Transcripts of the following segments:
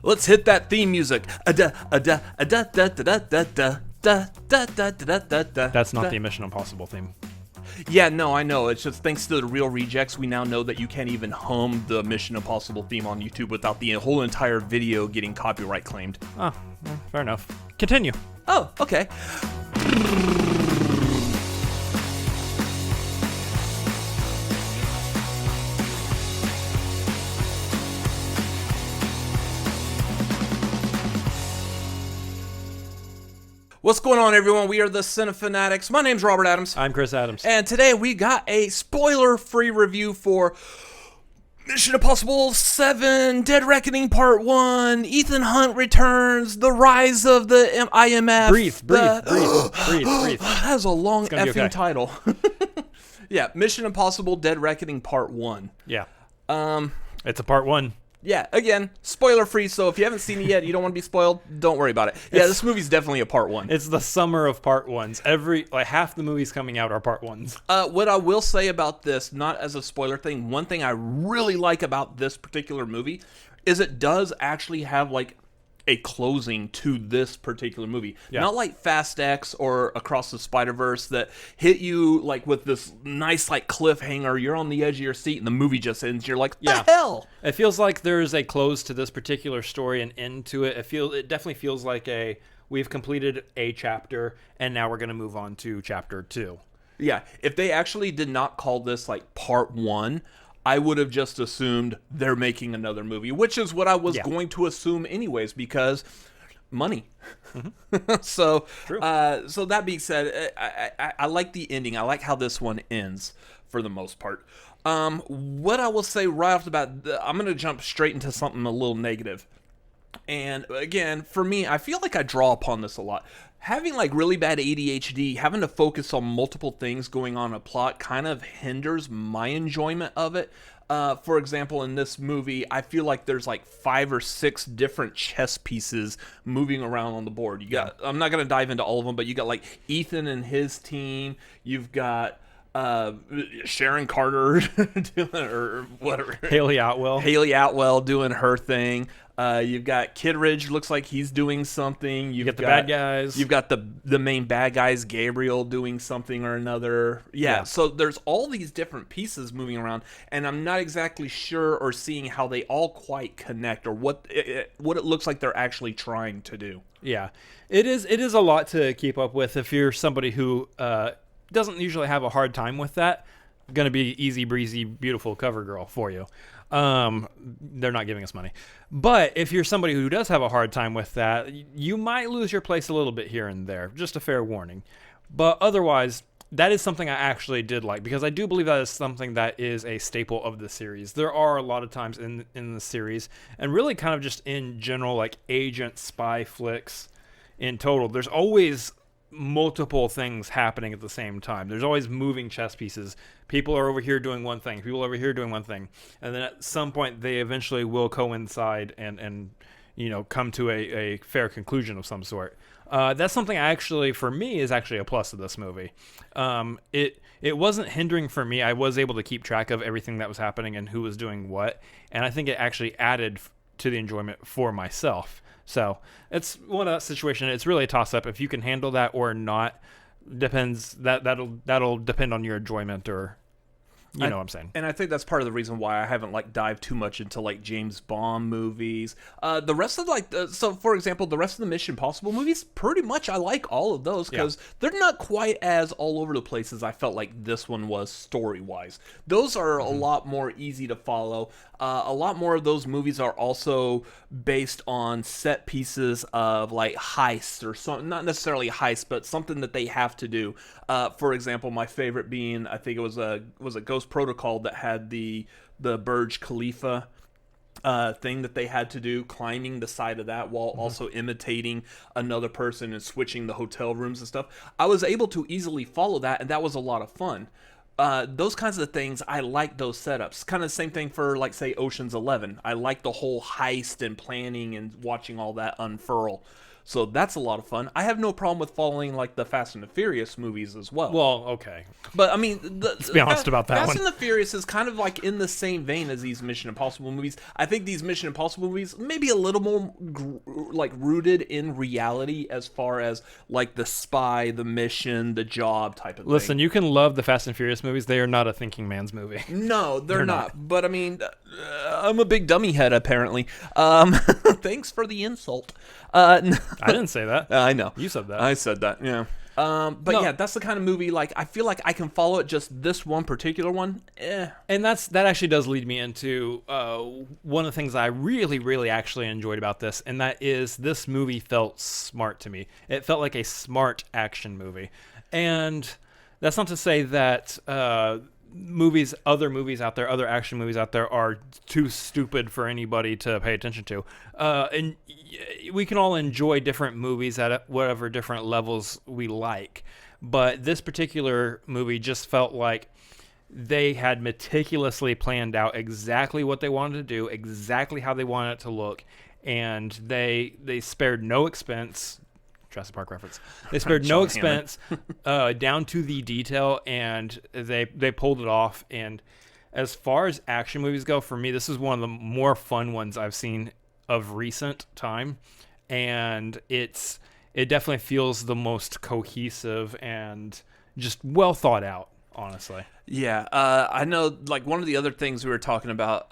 Let's hit that theme music. That's not the Mission Impossible theme. Yeah, no, I know. It's just thanks to the Real Rejects, we now know that you can't even hum the Mission Impossible theme on YouTube without the whole entire video getting copyright claimed. Oh, fair enough. Continue. Oh, okay. What's going on, everyone? We are the Cinefanatics. My name's Robert Adams. I'm Chris Adams. And today we got a spoiler-free review for Mission Impossible 7, Dead Reckoning Part 1, Ethan Hunt Returns, The Rise of the IMF. Breathe. That was a long effing title. Yeah, Mission Impossible Dead Reckoning Part 1. Yeah. It's a Part 1. Yeah, again, spoiler-free, so if you haven't seen it yet, you don't want to be spoiled, don't worry about it. Yeah, this movie's definitely a Part 1. It's the summer of Part 1s. Half the movies coming out are Part 1s. What I will say about this, not as a spoiler thing, one thing I really like about this particular movie is it does actually have, a closing to this particular movie. Yeah. Not like Fast X or Across the Spider-Verse that hit you, with this nice, cliffhanger. You're on the edge of your seat, and the movie just ends. You're like, the hell? It feels like there's a close to this particular story and end to it. It definitely feels like we've completed a chapter, and now we're going to move on to Chapter 2. Yeah, if they actually did not call this, Part 1... I would have just assumed they're making another movie, which is what I was going to assume anyways, because money. Mm-hmm. So that being said, I like the ending. I like how this one ends for the most part. What I will say right off the bat, I'm going to jump straight into something a little negative. And again, for me, I feel like I draw upon this a lot. Having really bad ADHD, having to focus on multiple things going on in a plot kind of hinders my enjoyment of it. For example, in this movie, I feel like there's 5 or 6 different chess pieces moving around on the board. I'm not going to dive into all of them, but you got Ethan and his team. You've got Sharon Carter doing, or whatever. Haley Atwell doing her thing. You've got Kittredge, looks like he's doing something. You've got the bad guys. You've got the main bad guys, Gabriel, doing something or another. Yeah, so there's all these different pieces moving around, and I'm not exactly sure or seeing how they all quite connect or what it looks like they're actually trying to do. Yeah, it is a lot to keep up with if you're somebody who doesn't usually have a hard time with that. Going to be easy breezy, beautiful cover girl for you. They're not giving us money. But if you're somebody who does have a hard time with that, you might lose your place a little bit here and there. Just a fair warning. But otherwise, that is something I actually did like, because I do believe that is something that is a staple of the series. There are a lot of times in the series, and really kind of just in general, agent spy flicks in total, there's always multiple things happening at the same time. There's always moving chess pieces. People are over here doing one thing, people over here doing one thing, and then at some point they eventually will coincide and come to a fair conclusion of some sort. That's something for me is actually a plus of this movie. It wasn't hindering for me. I was able to keep track of everything that was happening and who was doing what, and I think it actually added to the enjoyment for myself. So it's one of that situation. It's really a toss-up. If you can handle that or not, depends. That'll depend on your enjoyment, or you know what I'm saying. And I think that's part of the reason why I haven't dived too much into James Bond movies. The rest of so for example, the rest of the Mission Impossible movies, pretty much I like all of those because they're not quite as all over the place as I felt like this one was story-wise. Those are a lot more easy to follow. A lot more of those movies are also based on set pieces of heists or something, not necessarily heist, but something that they have to do. For example, my favorite being, I think it was a Ghost Protocol that had the Burj Khalifa thing that they had to do, climbing the side of that while also imitating another person and switching the hotel rooms and stuff. I was able to easily follow that, and that was a lot of fun. Those kinds of things, I like those setups. Kind of the same thing for, say, Ocean's 11. I like the whole heist and planning and watching all that unfurl. So that's a lot of fun. I have no problem with following like the Fast and the Furious movies as well. Well, okay. But I mean, let's be honest about that Fast one. and the Furious is kind of like in the same vein as these Mission Impossible movies. I think these Mission Impossible movies maybe a little more like rooted in reality as far as like the spy, the mission, the job type of thing. Listen, you can love the Fast and Furious movies. They are not a thinking man's movie. No, they're not. But I mean, I'm a big dummy head apparently. Thanks for the insult. I didn't say that. I know. You said that. I said that, yeah. But yeah, that's the kind of movie, like, I feel like I can follow it, just this one particular one, And that actually does lead me into one of the things I really, really actually enjoyed about this, and that is this movie felt smart to me. It felt like a smart action movie. And that's not to say that other movies out there, other action movies out there are too stupid for anybody to pay attention to. And we can all enjoy different movies at whatever different levels we like. But this particular movie just felt like they had meticulously planned out exactly what they wanted to do, exactly how they wanted it to look, and they spared no expense. Jurassic Park reference. They spared no expense down to the detail, and they pulled it off. And as far as action movies go, for me, this is one of the more fun ones I've seen of recent time, and it definitely feels the most cohesive and just well thought out, honestly. Yeah, I know, like, one of the other things we were talking about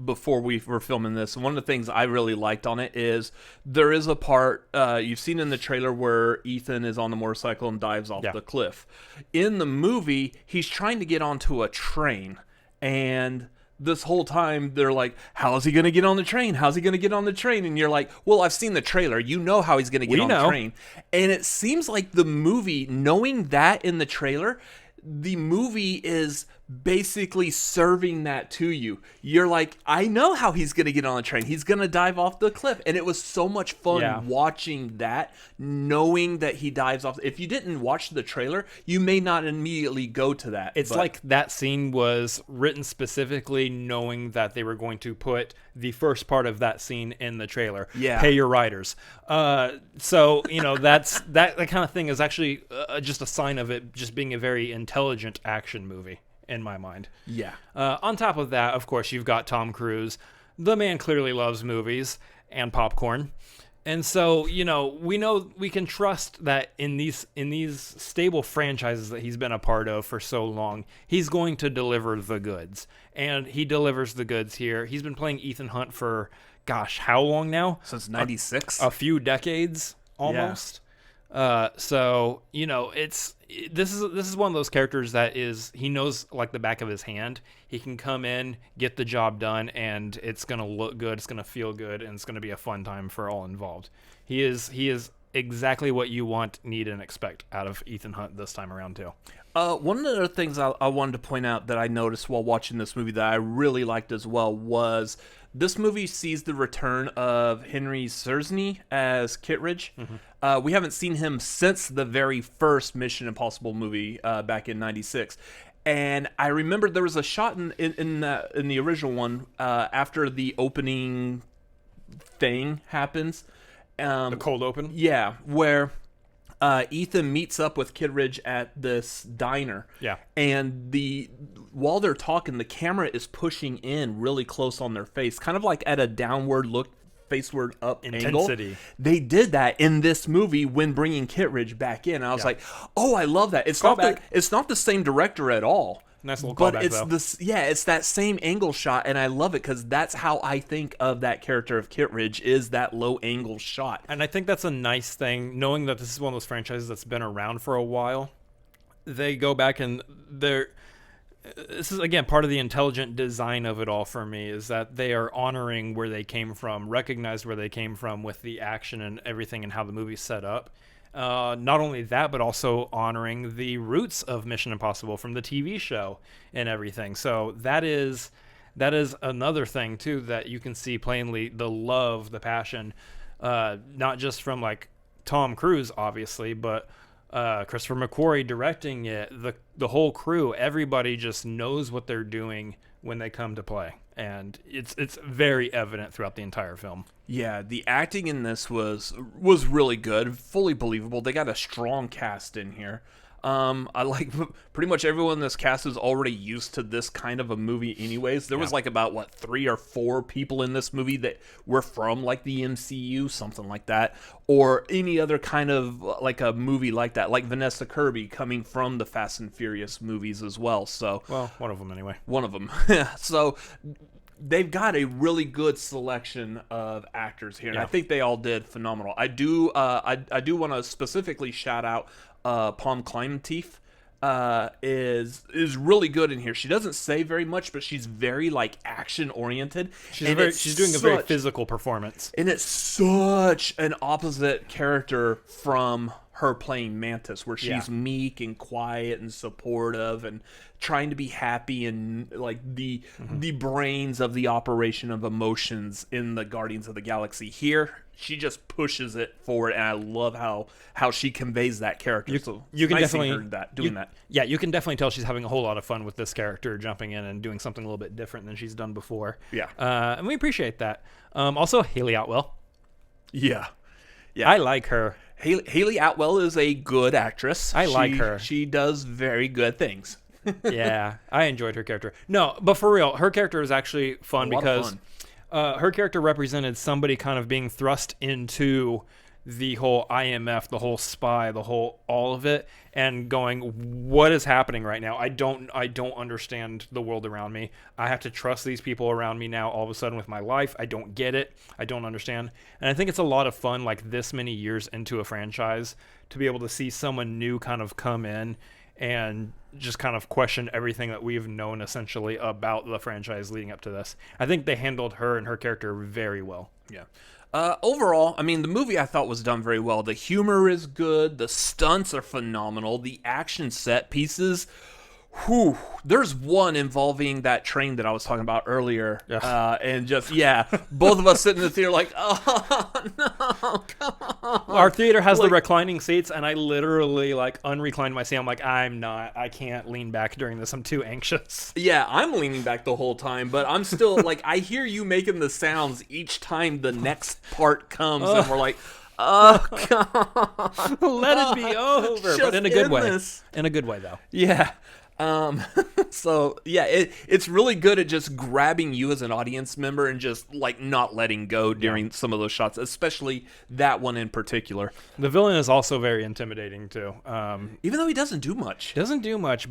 before we were filming this, one of the things I really liked on it is there is a part, you've seen in the trailer where Ethan is on the motorcycle and dives off the cliff. In the movie, he's trying to get onto a train, and this whole time they're like, how is he going to get on the train? How's he going to get on the train? And you're like, well, I've seen the trailer. You know how he's going to get on the train. And it seems like the movie, knowing that in the trailer, the movie is basically serving that to you. You're like, I know how he's going to get on the train. He's going to dive off the cliff. And it was so much fun watching that, knowing that he dives off. If you didn't watch the trailer, you may not immediately go to that. It's like that scene was written specifically knowing that they were going to put the first part of that scene in the trailer. Yeah. Pay your writers. So, that kind of thing is actually just a sign of it just being a very intelligent action movie, in my mind. Yeah. On top of that, of course, you've got Tom Cruise. The man clearly loves movies and popcorn. And so, we can trust that in these stable franchises that he's been a part of for so long, he's going to deliver the goods. And he delivers the goods here. He's been playing Ethan Hunt for, gosh, how long now? Since 96? A few decades, almost. Yeah. So, this is one of those characters that he knows like the back of his hand. He can come in, get the job done, and it's going to look good, it's going to feel good, and it's going to be a fun time for all involved. He is exactly what you want, need, and expect out of Ethan Hunt this time around too. One of the other things I wanted to point out that I noticed while watching this movie that I really liked as well was this movie sees the return of Henry Czerny as Kittredge. Mm-hmm. We haven't seen him since the very first Mission Impossible movie back in '96. And I remember there was a shot in the original one after the opening thing happens. The cold open? Yeah, where Ethan meets up with Kittredge at this diner. Yeah. And while they're talking, the camera is pushing in really close on their face, kind of like at a downward look, faceward up intensity angle. They did that in this movie when bringing Kittredge back in. I was like, oh, I love that. It's not the same director at all. Nice little but callback, it's it's that same angle shot, and I love it because that's how I think of that character of Kittredge, is that low angle shot. And I think that's a nice thing, knowing that this is one of those franchises that's been around for a while. They go back and this is again part of the intelligent design of it all for me, is that they are honoring where they came from, recognize where they came from with the action and everything and how the movie's set up. Not only that, but also honoring the roots of Mission Impossible from the TV show and everything. So that is another thing too that you can see plainly, the love, the passion, not just from like Tom Cruise obviously, but Christopher McQuarrie directing it, the whole crew, everybody just knows what they're doing when they come to play, and it's very evident throughout the entire film. Yeah, the acting in this was really good, fully believable. They got a strong cast in here. I like pretty much everyone in this cast is already used to this kind of a movie anyways. There was like about 3 or 4 people in this movie that were from like the MCU, something like that, or any other kind of like a movie like that, like Vanessa Kirby coming from the Fast and Furious movies as well. So, well, one of them anyway. One of them. So they've got a really good selection of actors here, and I think they all did phenomenal. I do want to specifically shout out Palm Clementif. Is really good in here. She doesn't say very much, but she's very like action oriented. She's doing a very physical performance, and it's such an opposite character from her playing Mantis, where she's meek and quiet and supportive and trying to be happy and like the brains of the operation of emotions in the Guardians of the Galaxy. Here, she just pushes it forward, and I love how she conveys that character. You can definitely doing that. Yeah, you can definitely tell she's having a whole lot of fun with this character, jumping in and doing something a little bit different than she's done before. Yeah, and we appreciate that. Also, Haley Atwell. Yeah. I like her. Haley Atwell is a good actress. I like her. She does very good things. Yeah, I enjoyed her character. No, but for real, her character is actually fun because her character represented somebody kind of being thrust into the whole IMF, the whole spy, all of it, and going, what is happening right now? I don't understand the world around me. I have to trust these people around me now all of a sudden with my life. I don't get it. I don't understand. And I think it's a lot of fun, like this many years into a franchise, to be able to see someone new kind of come in and just kind of question everything that we've known essentially about the franchise leading up to this. I think they handled her and her character very well. Yeah. Overall, I mean, the movie I thought was done very well. The humor is good. The stunts are phenomenal. The action set pieces, whew. There's one involving that train that I was talking about earlier. And just, both of us sitting in the theater like, oh, no, come on. Our theater has the reclining seats, and I literally, unreclined my seat. I'm like, I can't lean back during this. I'm too anxious. Yeah, I'm leaning back the whole time, but I'm still, I hear you making the sounds each time the next part comes, and we're like, oh, God. Let it be over. But in a good way. In a good way, though. Yeah. So yeah, it's really good at just grabbing you as an audience member and just not letting go during some of those shots, especially that one in particular. The villain is also very intimidating too. Even though he doesn't do much.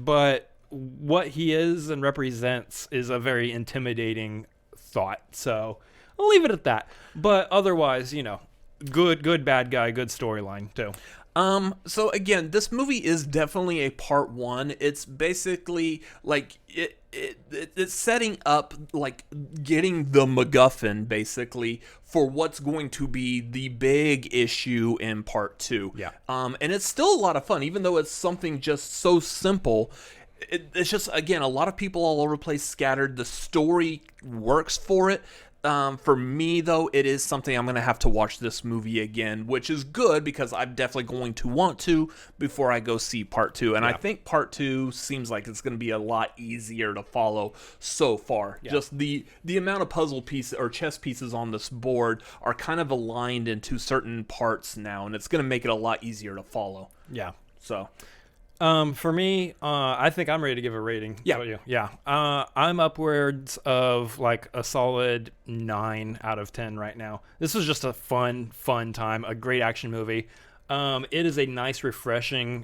But what he is and represents is a very intimidating thought. So I'll leave it at that. But otherwise, good bad guy, good storyline too. So again, this movie is definitely a part 1. It's basically it's setting up getting the MacGuffin basically for what's going to be the big issue in part 2. Yeah. And it's still a lot of fun, even though it's something just so simple. It's just, again, a lot of people all over the place scattered. The story works for it. For me, though, it is something I'm going to have to watch this movie again, which is good because I'm definitely going to want to before I go see part 2. And I think part 2 seems like it's going to be a lot easier to follow so far. Yeah. Just the amount of puzzle pieces or chess pieces on this board are kind of aligned into certain parts now, and it's going to make it a lot easier to follow. Yeah. So... for me, I think I'm ready to give a rating. Yeah. How about you? Yeah. I'm upwards of a solid 9 out of 10 right now. This was just a fun time, a great action movie. It is a nice, refreshing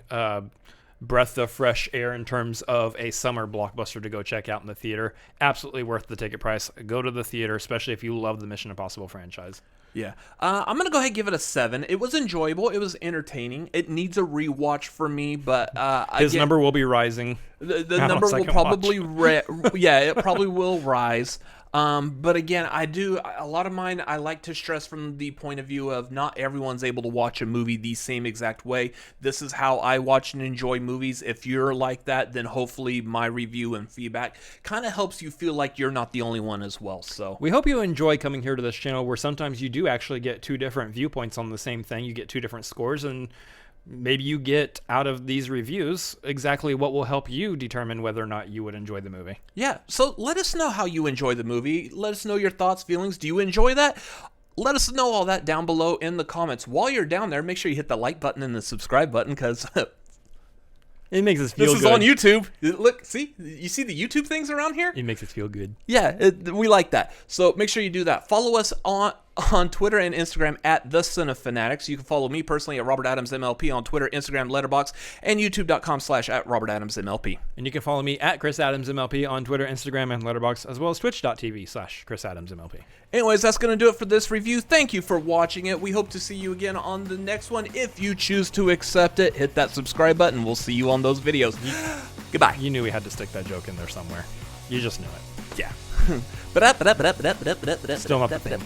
breath of fresh air in terms of a summer blockbuster to go check out in the theater. Absolutely worth the ticket price. Go to the theater, especially if you love the Mission Impossible franchise. Yeah. I'm going to go ahead and give it a 7. It was enjoyable. It was entertaining. It needs a rewatch for me, but... His number will be rising. The number will probably... it probably will rise. But again, a lot of mine, I like to stress from the point of view of not everyone's able to watch a movie the same exact way. This is how I watch and enjoy movies. If you're like that, then hopefully my review and feedback kind of helps you feel like you're not the only one as well. So we hope you enjoy coming here to this channel where sometimes you do actually get 2 different viewpoints on the same thing. You get 2 different scores, and maybe you get out of these reviews exactly what will help you determine whether or not you would enjoy the movie. Yeah, so let us know how you enjoy the movie. Let us know your thoughts, feelings. Do you enjoy that? let us know all that down below in the comments. While you're down there, make sure you hit the like button and the subscribe button, because it makes us feel good. This is on YouTube. Look, see? You see the YouTube things around here? It makes us feel good. Yeah, we like that. So make sure you do that. Follow us on Twitter and Instagram at The Cinefanatics. You can follow me personally at Robert Adams MLP on Twitter, Instagram, Letterboxd, and YouTube.com/@RobertAdamsMLP. And you can follow me at Chris Adams MLP on Twitter, Instagram, and Letterboxd, as well as Twitch.tv/Chris Adams MLP. Anyways, that's going to do it for this review. Thank you for watching it. We hope to see you again on the next one. If you choose to accept it, hit that subscribe button. We'll see you on those videos. Goodbye. You knew we had to stick that joke in there somewhere. You just knew it. Yeah. Still not the theme.